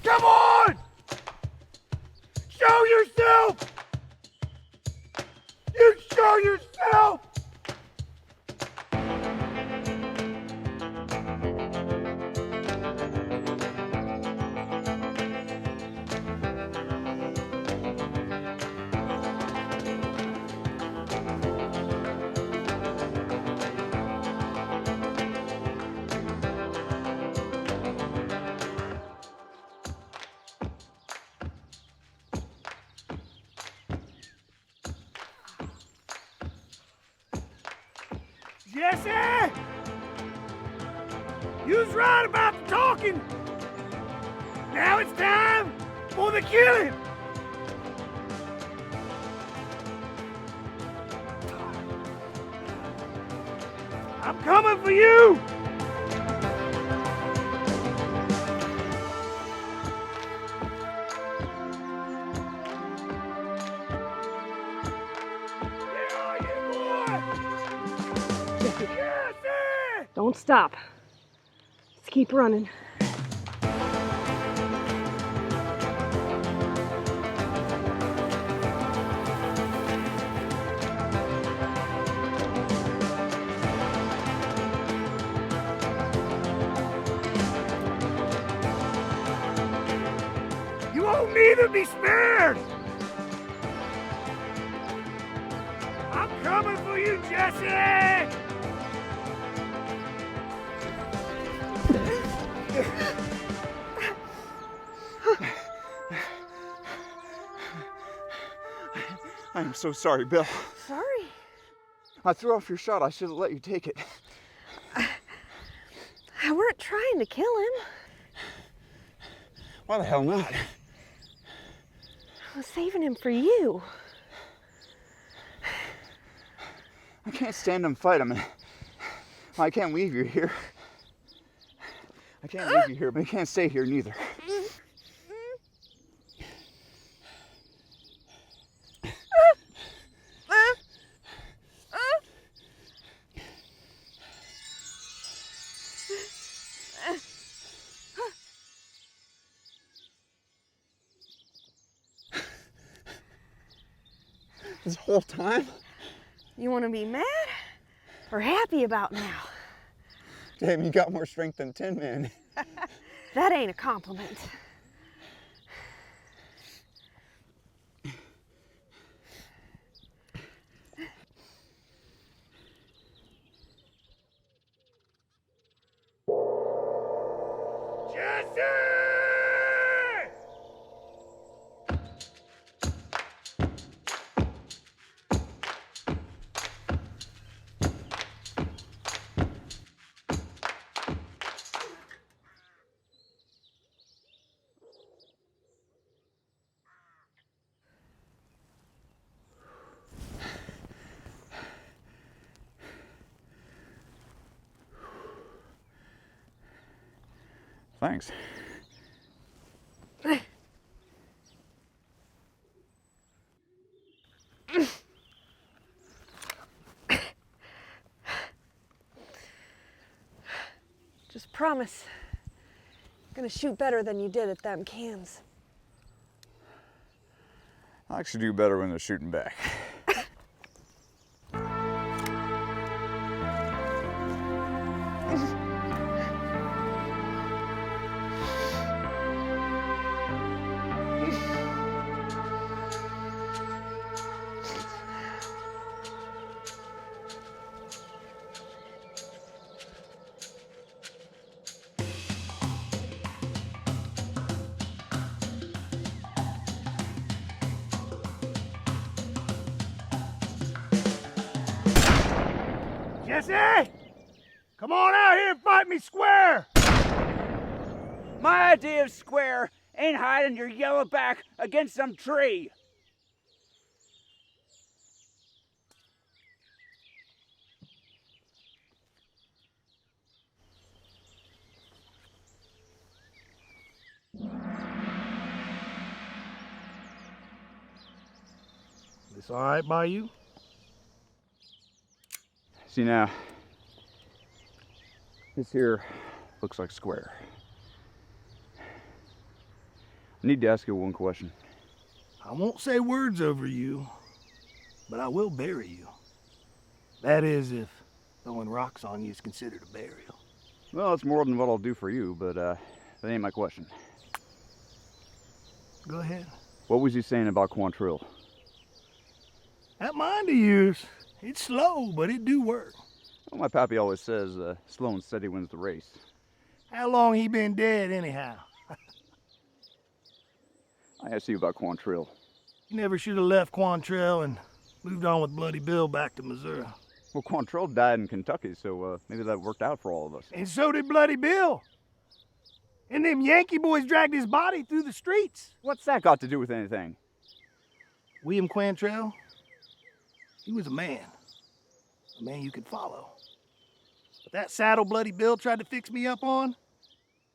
Come on! Show yourself! You show yourself! Jesse! You was right about the talking. Now it's time for the killing. I'm coming for you. Where are you, boy? Jesse! Don't stop. Let's keep running. You won't neither be spared! I'm coming for you, Jesse! I am so sorry, Bill. Sorry. I threw off your shot. I should have let you take it. I weren't trying to kill him. Why the hell not? I was saving him for you. I can't stand them fight. I can't leave you here. I can't leave you here, but I can't stay here neither. This whole time? You want to be mad or happy about now? Damn, you got more strength than Tin Man. That ain't a compliment. Thanks. Just promise you're gonna shoot better than you did at them cans. I actually do better when they're shooting back. Jesse! Come on out here and fight me square! My idea of square ain't hiding your yellow back against some tree. This all right by you? See now, this here looks like square. I need to ask you one question. I won't say words over you, but I will bury you. That is, if throwing rocks on you is considered a burial. Well, it's more than what I'll do for you, but that ain't my question. Go ahead. What was you saying about Quantrill? That mind of yours, it's slow, but it do work. Well, my pappy always says slow and steady wins the race. How long he been dead, anyhow? I asked you about Quantrill. You never should have left Quantrill and moved on with Bloody Bill back to Missouri. Well, Quantrill died in Kentucky, so maybe that worked out for all of us. And so did Bloody Bill. And them Yankee boys dragged his body through the streets. What's that got to do with anything? William Quantrill, he was a man you could follow. But that saddle Bloody Bill tried to fix me up on,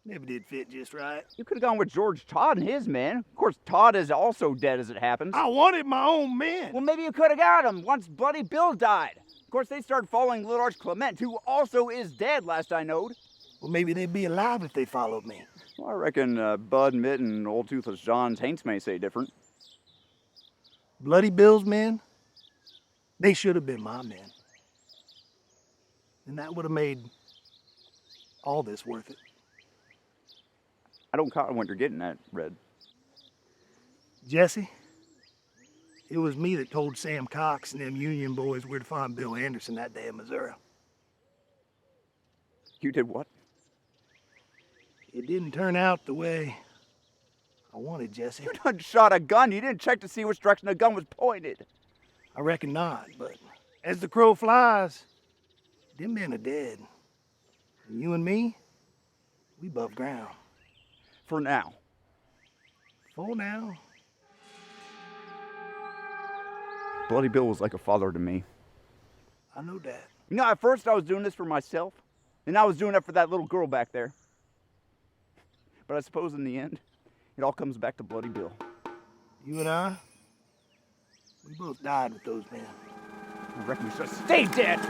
never did fit just right. You could have gone with George Todd and his men. Of course, Todd is also dead as it happens. I wanted my own men. Well, maybe you could have got him once Bloody Bill died. Of course, they started following Little Arch Clement, who also is dead, last I knowed. Well, maybe they'd be alive if they followed me. Well, I reckon Bud, Mitt, and Old Toothless John's Haints may say different. Bloody Bill's men, they should have been my men. And that would have made all this worth it. I don't cotton what you're getting at, Red. Jesse, it was me that told Sam Cox and them Union boys where to find Bill Anderson that day in Missouri. You did what? It didn't turn out the way I wanted, Jesse. You done shot a gun. You didn't check to see which direction the gun was pointed. I reckon not, but as the crow flies, them men are dead. And you and me, we above ground. For now. For now. Bloody Bill was like a father to me. I know that. You know, at first I was doing this for myself, and I was doing it for that little girl back there. But I suppose in the end, it all comes back to Bloody Bill. You and I, we both died with those men. I reckon we should stay dead!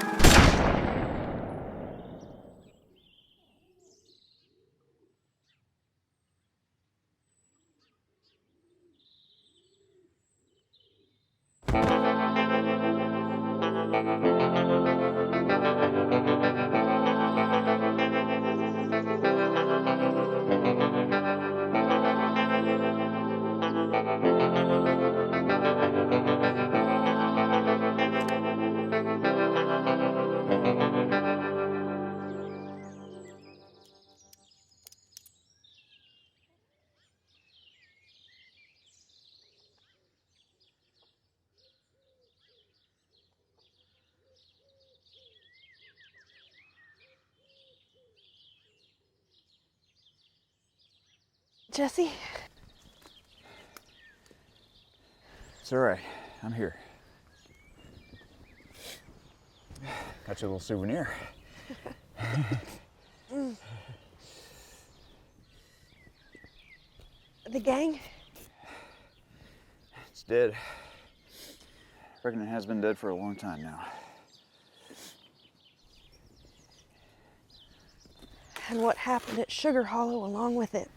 Jesse? It's all right. I'm here. Got you a little souvenir. The gang? It's dead. Reckon it has been dead for a long time now. And what happened at Sugar Hollow along with it?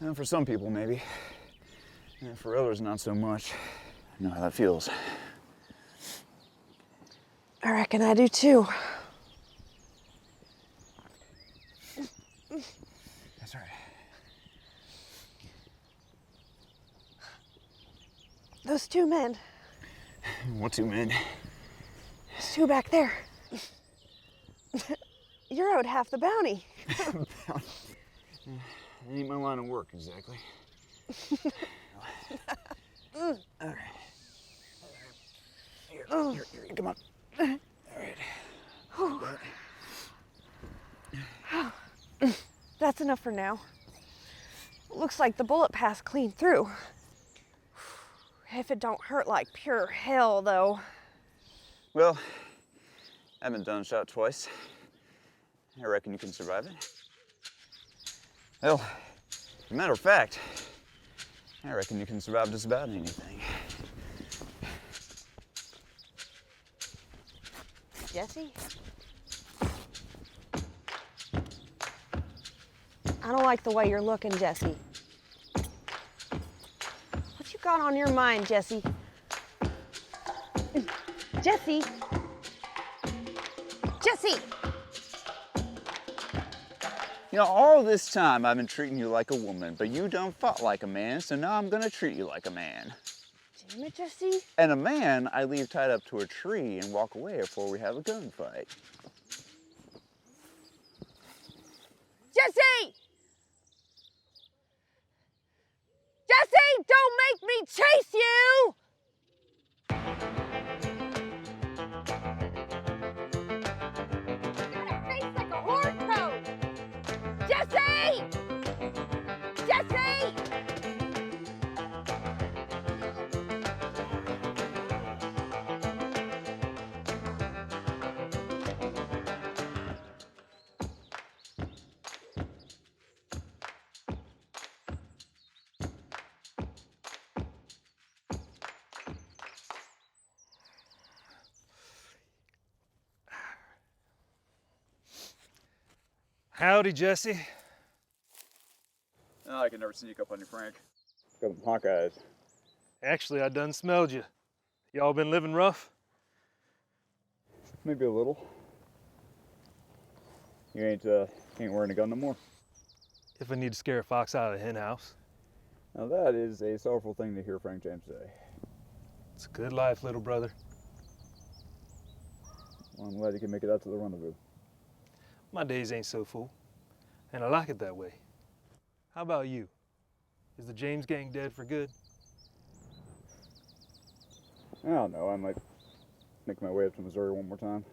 And for some people, maybe. And for others, not so much. I know how that feels. I reckon I do too. That's all right. Those two men. What two men? Those two back there. You're owed half the bounty. It ain't my line of work, exactly. All right. Here, come on. All right. That's enough for now. Looks like the bullet passed clean through. If it don't hurt like pure hell, though. Well, I've been done shot twice. I reckon you can survive it. Well, as a matter of fact, I reckon you can survive just about anything. Jesse? I don't like the way you're looking, Jesse. What you got on your mind, Jesse? Jesse! Jesse! You know, all this time I've been treating you like a woman, but you done fought like a man, so now I'm gonna treat you like a man. Damn it, Jesse. And a man I leave tied up to a tree and walk away before we have a gunfight. Jesse! Jesse, don't make me chase you! You got a face like a horn toad! Jesse! Jesse! Howdy, Jesse. Oh, I can never sneak up on you, Frank. Got them hawk eyes. Actually, I done smelled you. Y'all been living rough? Maybe a little. You ain't wearing a gun no more. If I need to scare a fox out of the hen house. Now that is a sorrowful thing to hear Frank James say. It's a good life, little brother. Well, I'm glad you can make it out to the rendezvous. My days ain't so full, and I like it that way. How about you? Is the James gang dead for good? I don't know, I might make my way up to Missouri one more time.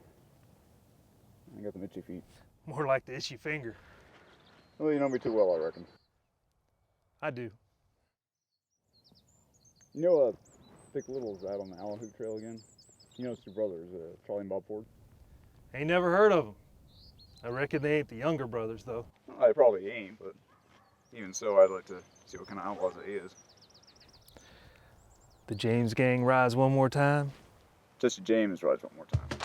I got the itchy feet. More like the itchy finger. Well, you know me too well, I reckon. I do. You know, thick littles out on the Outlaw Trail again? You know it's your brothers, Charlie and Bob Ford. Ain't never heard of them. I reckon they ain't the younger brothers, though. Well, they probably ain't, but even so, I'd like to see what kind of outlaws it is. The James gang rise one more time? Jesse James rise one more time.